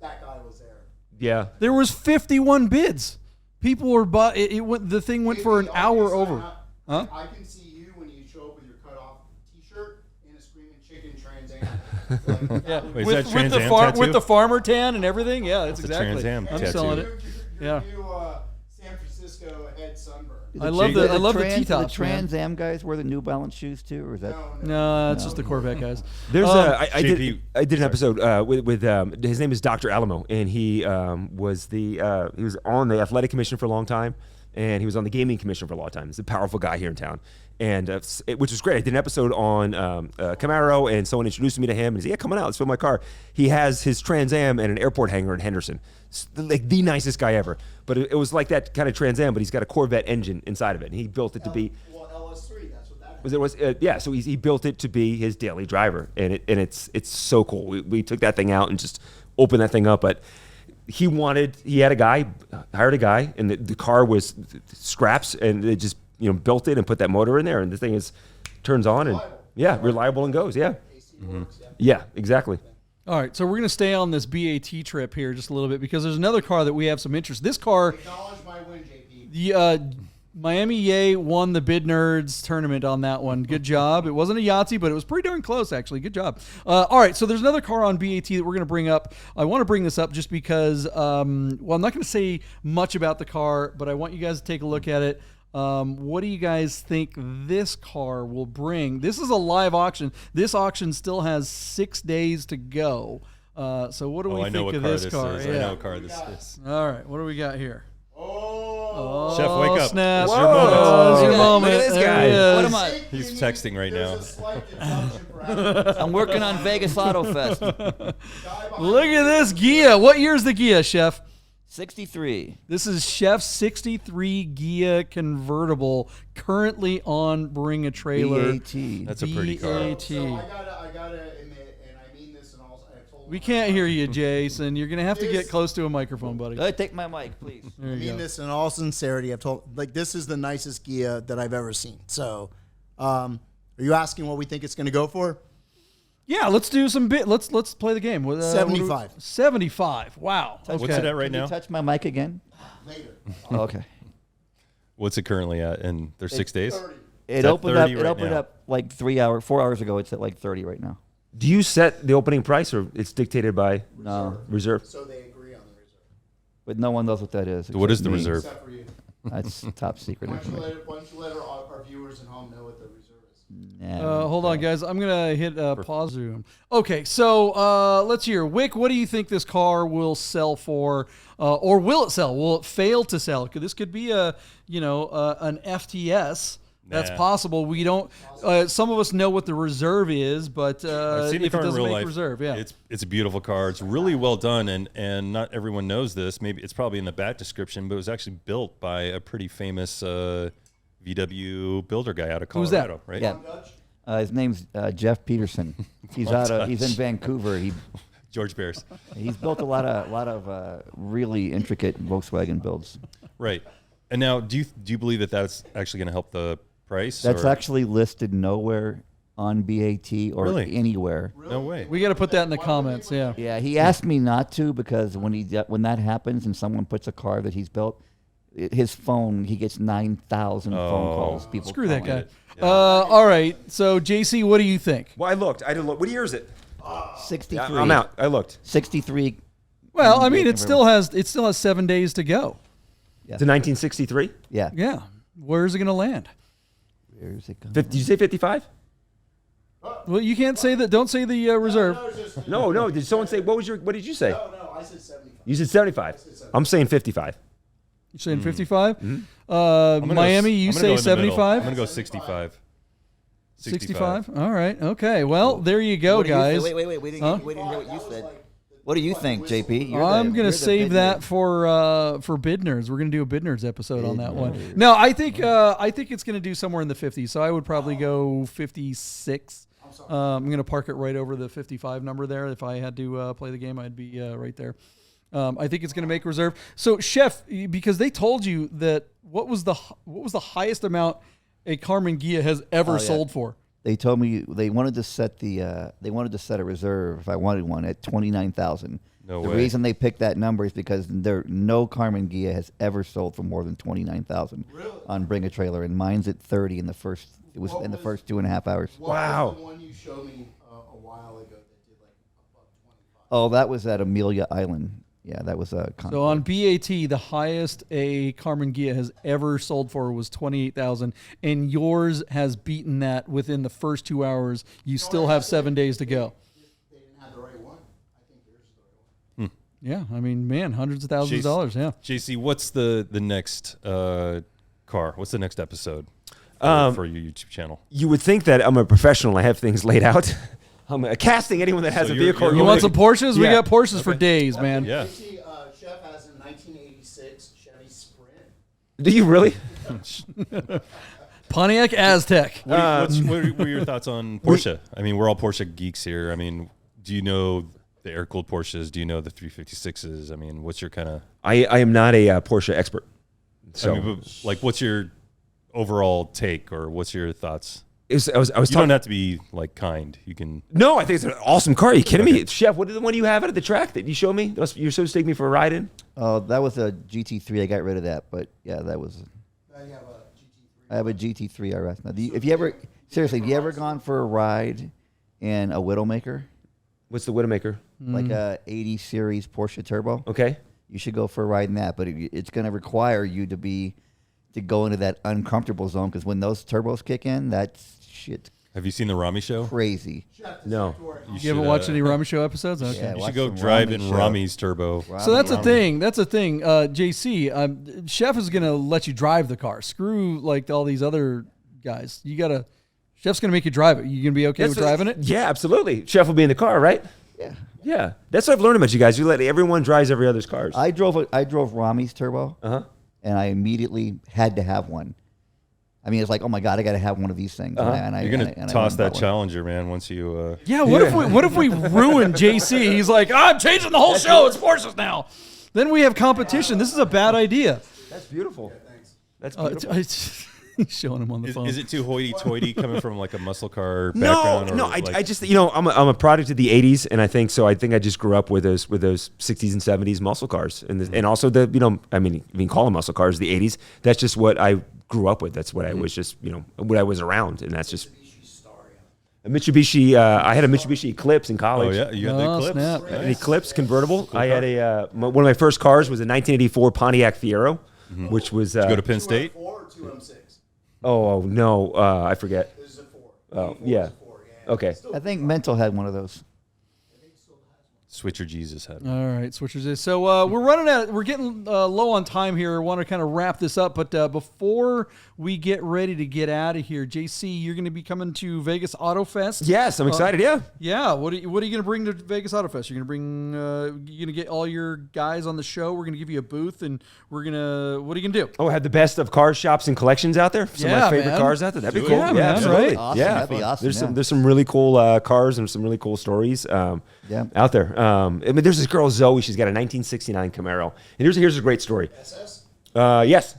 that guy was there. Yeah. There was 51 bids. People were bought. It went. The thing went for an Maybe hour obviously over. not- Huh? I can see you when you show up with your cut off T-shirt and a screaming chicken Trans Am. Like, Yeah. Wait, is that Trans Am with tattoo? the farmer tan and everything. Yeah, that's That's a exactly. Trans Am I'm tattoo. selling your, it. your Yeah. new San Francisco head sunburn. I love the Trans T-tops, Trans Am guys wear the New Balance shoes too, or is that? No, that's just the Corvette guys. There's I JP, did an episode with his name is Dr. Alamo, and he was he was on the athletic commission for a long time, and he was on the gaming commission for a long time. He's a powerful guy here in town, and which was great. I did an episode on Camaro, and someone introduced me to him, and he said, "Yeah, come on out, let's film my car." He has his Trans Am and an airport hangar in Henderson, like the nicest guy ever. But it was like that kind of Trans Am, but he's got a Corvette engine inside of it, and he built it to be. Well, LS3, that's what that is. Yeah, so he built it to be his daily driver, and it's so cool. We took that thing out and just opened that thing up, but he had a guy, hired a guy, and the car was scraps, and they just built it and put that motor in there, and the thing turns on and reliable and goes. Yeah, AC works, yeah, exactly. All right, so we're gonna stay on this BAT trip here just a little bit because there's another car that we have some interest. This car, Acknowledge my win, JP. the Miami Yay won the Bid Nerds tournament on that one. Good job. It wasn't a Yahtzee, but it was pretty darn close, actually. Good job. All right, so there's another car on BAT that we're going to bring up. I want to bring this up just because, I'm not going to say much about the car, but I want you guys to take a look at it. What do you guys think this car will bring? This is a live auction. This auction still has 6 days to go. So what do we I know think what of car this this car? is. I know what car this is. All right, what do we got here? Oh, Chef, wake up. Snap. It's your moment. It's your Look at moment. this There guy. he is. What am I? He's texting right now. There's a slight deduction for having I'm working on Vegas Autofest. Look at this Gia. What year's the Gia, Chef? 63. This is Chef's 63 Gia convertible, currently on Bring a Trailer. BAT. That's a pretty car. BAT. So I gotta admit, and I mean this, and also I told. We can't hear you, Jason. You're gonna have to get close to a microphone, buddy. Take my mic, please. There I you mean go. this in all sincerity. I've told this is the nicest Gia that I've ever seen. So, are you asking what we think it's going to go for? Yeah, let's do some bit. Let's play the game. 75. 75. Wow. What's it at right Can now? you touch my mic again? Later. Oh, okay. What's it currently at? And there's 6 days? 30. It at opened up. 30 It right opened now? up like 4 hours ago. It's at like 30 right now. Do you set the opening price, or it's dictated by No, reserve? So they agree on the reserve, but no one knows what that is. What is except the me. reserve? except for you. That's top secret Why don't you information. let our viewers at home know what the reserve is? Nah. Hold on, guys. I'm gonna hit pause Zoom. Okay, so let's hear. Wick, what do you think this car will sell for, or will it sell? Will it fail to sell? This could be an FTS. That's Nah. possible. We don't. Some of us know what the reserve is, but I've seen the if it car in doesn't real make life. reserve, yeah. It's a beautiful car. It's really well done, and not everyone knows this. Maybe it's probably in the back description, but it was actually built by a pretty famous VW builder guy out of Who's that? Colorado, right? Yeah. His name's Jeff Peterson. He's he's in Vancouver. George Bears. He's built a lot of really intricate Volkswagen builds. Right. And now, do you believe that that's actually going to help the price? That's or? actually listed nowhere on BAT or Really? anywhere. No way. We got to put that in the comments. Yeah. Yeah, he asked me not to because when that happens and someone puts a car that he's built, his phone, he gets 9,000 phone calls. People Screw that calling guy. it. All right. So JC, what do you think? Well, I did look. What year is it? 63. I'm out. I looked. 63. Well, I mean, it still has 7 days to go. To 1963. Yeah. Yeah. Where is it going to land? Where's it going? Did you say 55? Well, you can't say that. Don't say the reserve. No. Did someone say what did you say? No, I said 75. You said 75. I'm saying 55. You're saying 55? I'm Miami, you gonna go say in the middle. 75? I'm going to go 65. 65? All right. Okay. Well, there you go, What do you guys. think? Wait. We didn't hear what you said. What do you think, JP? I'm going to save that for Bid Nerds. We're going to do a Bid Nerds episode on that one. No, I think it's going to do somewhere in the 50s. So I would probably go 56. I'm going to park it right over the 55 number there. If I had to play the game, I'd be right there. I think it's going to make reserve. So, Chef, because they told you that what was the highest amount a Karmann Ghia has ever sold for? They told me they wanted to set a reserve if I wanted one at 29,000. No the way. reason they picked that number is because no Karmann Ghia has ever sold for more than 29,000 on Bring a Trailer, and mine's at 30 in the first 2.5 hours. Wow. What was the one you showed me a while ago that did like $125? Oh, that was at Amelia Island. Yeah, that was a. So on BAT, the highest a Karmann Ghia has ever sold for was 28,000, and yours has beaten that within the first 2 hours. You still have 7 days to go. They didn't have the right one. I think yours is the right one. Yeah, I mean, man, hundreds of thousands of dollars. Yeah. JC, what's the next car? What's the next episode for your YouTube channel? You would think that I'm a professional. I have things laid out. I'm casting anyone that has So a you're- vehicle. you're You want some Porsches? We Yeah. got Porsches for days, man. Yeah. You see, Chef has a 1986 Chevy Sprint. Do you really? Pontiac Aztec. What are your thoughts on Porsche? I mean, we're all Porsche geeks here. I mean, do you know the air-cooled Porsches? Do you know the 356s? I mean, what's your kind of... I am not a Porsche expert. So I mean, but, like, what's your overall take, or what's your thoughts? I was You talking. don't have to be, like, kind. You can... No, I think it's an awesome car. Are you kidding me? Chef, what one do you have at the track that you showed me? You're supposed to take me for a ride in? Oh, that was a GT3. I got rid of that, but yeah, that was. Now you have a GT3. I have a GT3 RS. Now, if you ever gone for a ride in a Widowmaker, What's the Widowmaker? like a 80 series Porsche Turbo, Okay. you should go for a ride in that. But it's going to require you to go into that uncomfortable zone, because when those turbos kick in, that's shit Have you seen the Rami show? crazy. No. You haven't watched any Rami Show episodes? Okay. Yeah, You watch should go some drive Rami in show. Rami's Turbo. So that's a thing. That's a thing. JC, Chef is going to let you drive the car. Screw like all these other guys. Chef's going to make you drive it. You going to be okay with driving it? Yeah, absolutely. Chef will be in the car, right? Yeah. Yeah. That's what I've learned about you guys. You let everyone drives every other's cars. I drove Rami's Turbo, and I immediately had to have one. I mean, it's like, oh my god, I got to have one of these things. And I, You're going and I to toss went and that bought one. Challenger, man, once you... Yeah, what if we ruin JC? He's like, I'm changing the whole show. It's Porsches now. Then we have competition. This is a bad idea. That's beautiful. That's He's showing him on the phone. Is it too hoity-toity coming from, like, a muscle car No, background? no. Or, like, I just, I'm a product of the '80s, and I think I just grew up with those '60s and '70s muscle cars, and also I mean, you can call them muscle cars, the '80s. That's just what I grew up with. That's what I was just, what I was around, and that's just. A Mitsubishi. I had a Mitsubishi Eclipse in Oh, college. yeah? You got the Eclipse? snap. Nice. An Eclipse convertible. I had one of my first cars was a 1984 Pontiac Fiero, which was. Go to Penn State? 4 or 2 M6? Oh no, I forget. This is a 4. Oh yeah. Okay. I think Mental had one of those. Switcher Jesus had. All right, switchers. So we're getting low on time here. Want to kind of wrap this up, but before we get ready to get out of here, JC, you're going to be coming to Vegas Autofest. Yes, I'm excited. Yeah. Yeah. What are you going to bring to Vegas Autofest? You're going to bring. You're going to get all your guys on the show. We're going to give you a booth, and we're going to. What are you going to do? Oh, have the best of car shops and collections out there. Some of Yeah, my favorite man. cars out there. That'd be Do cool. it. Yeah, Yeah, man, absolutely. right? Awesome. Yeah, That'd be awesome. There's some really cool cars and some really cool stories out there. I mean, there's this girl Zoe. She's got a 1969 Camaro, and here's a great story. SS? Yes.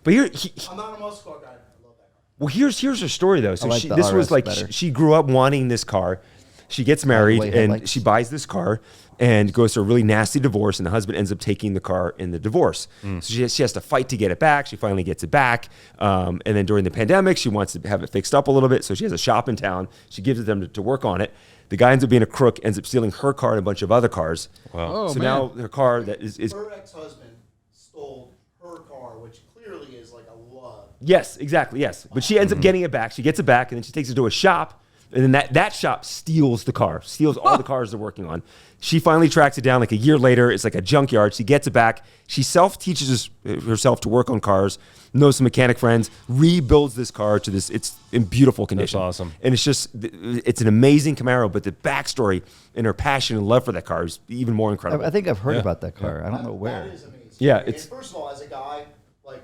But here, I'm not a muscle car guy. I love that car. well, here's her story though. So like the this was RS like better. she grew up wanting this car. She gets married way, and headlights. she buys this car and goes through a really nasty divorce, and the husband ends up taking the car in the divorce. So she has to fight to get it back. She finally gets it back, and then during the pandemic, she wants to have it fixed up a little bit. So she has a shop in town. She gives it to them to work on it. The guy ends up being a crook, ends up stealing her car and a bunch of other cars. Wow. Oh, So man. now her car that is Her ex-husband stole her car, which clearly is like a love. yes, exactly, yes. But she ends up getting it back. She gets it back, and then she takes it to a shop. And then that shop steals the car, steals all the cars they're working on. She finally tracks it down like a year later. It's like a junkyard. She gets it back. She self-teaches herself to work on cars, knows some mechanic friends, rebuilds this car to this. It's in beautiful condition. That's awesome. And it's an amazing Camaro, but the backstory and her passion and love for that car is even more incredible. I think I've heard about that car. I don't know where. That is amazing. Yeah, And it's- first of all, as a guy, like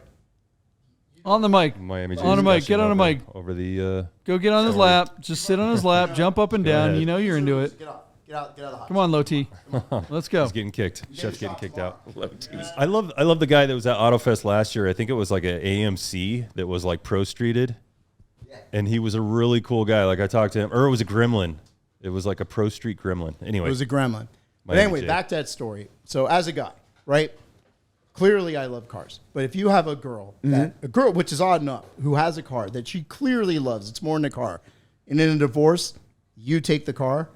On the mic. Miami On the mic. Get on the mic. Over the. Go get on his lap. Just sit on his lap. Jump up and down. ahead. You know you're into it. get out of the hot. Come on, Low T. Let's go. He's getting kicked. Chef's getting kicked out. I love the guy that was at Autofest last year. I think it was like an AMC that was like pro streeted, and he was a really cool guy. Like I talked to him, or it was a Gremlin. It was like a pro street Gremlin. Anyway, It was a gremlin. But Miami anyway, J. back to that story. So as a guy, right? Clearly, I love cars. But if you have a girl, which is odd enough, who has a car that she clearly loves, it's more than a car, and in a divorce, you take the car.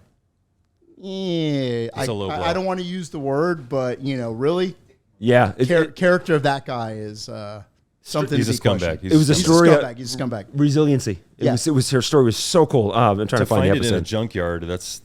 Yeah, It's a low blow. I don't want to use the word, but really, yeah. character of that guy is something. He's to a be scumbag. questioned. He's It was a He's story. a scumbag. He's a scumbag. Resiliency. It was her story was so cool. I'm trying to find the it in a episode. junkyard. That's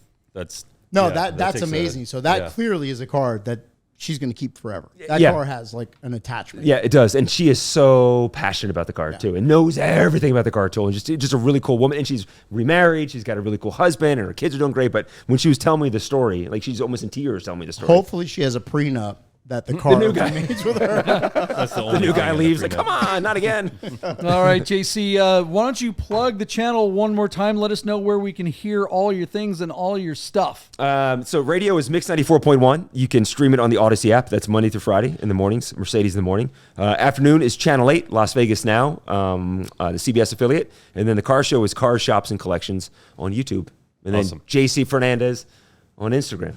No, yeah, that's takes amazing. So that yeah. clearly is a car that she's going to keep forever. That Yeah. car has like an attachment. Yeah, it does, and she is so passionate about the car too, and knows everything about the car too, and just a really cool woman. And she's remarried. She's got a really cool husband, and her kids are doing great. But when she was telling me the story, like she's almost in tears telling me the story. Hopefully, she has a prenup that the car new guy. remains with her. That's the only The new thing guy in leaves the like, come on, not again. All right, JC, why don't you plug the channel one more time? Let us know where we can hear all your things and all your stuff. So radio is Mix 94.1. You can stream it on the Odyssey app. That's Monday through Friday in the mornings, Mercedes in the morning. Afternoon is Channel 8, Las Vegas Now, the CBS affiliate. And then the car show is Cars, Shops, and Collections on YouTube. And then Awesome. JC Fernandez on Instagram.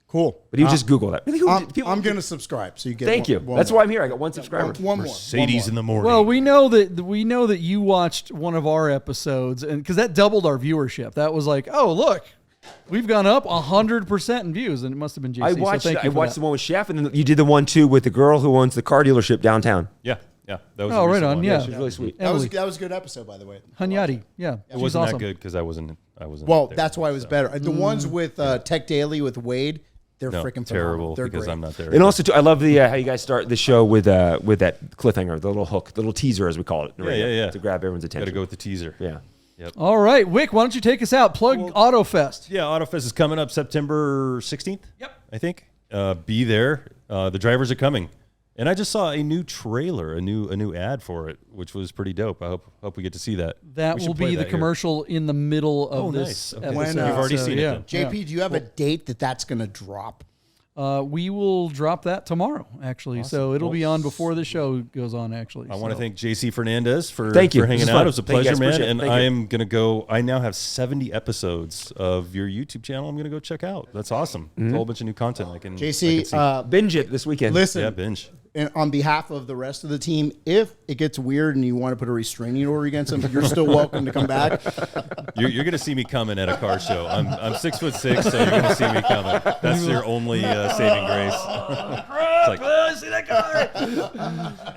Cool. But you just Google that. I'm going to subscribe, so you get. Thank you. That's why I'm here. I got one subscriber. One more. Mercedes in the morning. Well, we know that you watched one of our episodes, and because that doubled our viewership. That was like, oh look, we've gone up 100% in views, and it must have been JC. I watched. So thank you I for watched that. the one with Chef, and then you did the one too with the girl who owns the car dealership downtown. yeah. That was Oh, a right recent on, one. yeah. She's really sweet. That was Emily. a good episode, by the way. Hunyadi, yeah, It she's wasn't awesome. that good because I wasn't. Well, there, that's why it was so. better. The ones with Tech Daily with Wade, they're No, freaking terrible phenomenal. They're because great. I'm not there. And also, too, I love the how you guys start the show with that cliffhanger, the little hook, the little teaser, as we call it. Yeah. To grab everyone's Got to attention. go with the teaser. Yeah. All right, Wick, why don't you take us out? Plug Autofest. Yeah, Autofest is coming up September 16th. Yep. I think. Be there. The drivers are coming. And I just saw a new trailer, a new ad for it, which was pretty dope. I hope we get to see that. That We will should play be the that here. commeral in the middle of Oh, this nice. Okay. episode. When, you've already So, seen it yeah, then. JP, do you have a date that's going to drop? We will drop that tomorrow, actually. So it'll be on before the show goes on, actually. I want to So- thank JC Fernandez for Thank you. hanging This is out. fun. It was a Thank you, pleasure, guys. man. Appreciate it. And Thank I you. am going to go. I now have 70 episodes of your YouTube channel I'm going to go check out. That's awesome. It's a whole bunch of new content. I can JC, see. Binge it this weekend. listen. Yeah, binge. And on behalf of the rest of the team, if it gets weird and you want to put a restraining order against them, you're still welcome to come back. You're going to see me coming at a car show. I'm 6'6", so you're going to see me coming. That's your only saving grace. It's like, I see that car.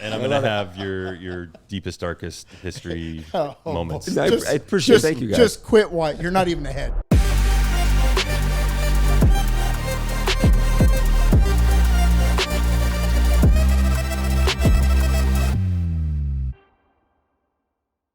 And I'm going to have your deepest, darkest history moments. I appreciate it. Thank you, guys. Just quit while you're not even ahead.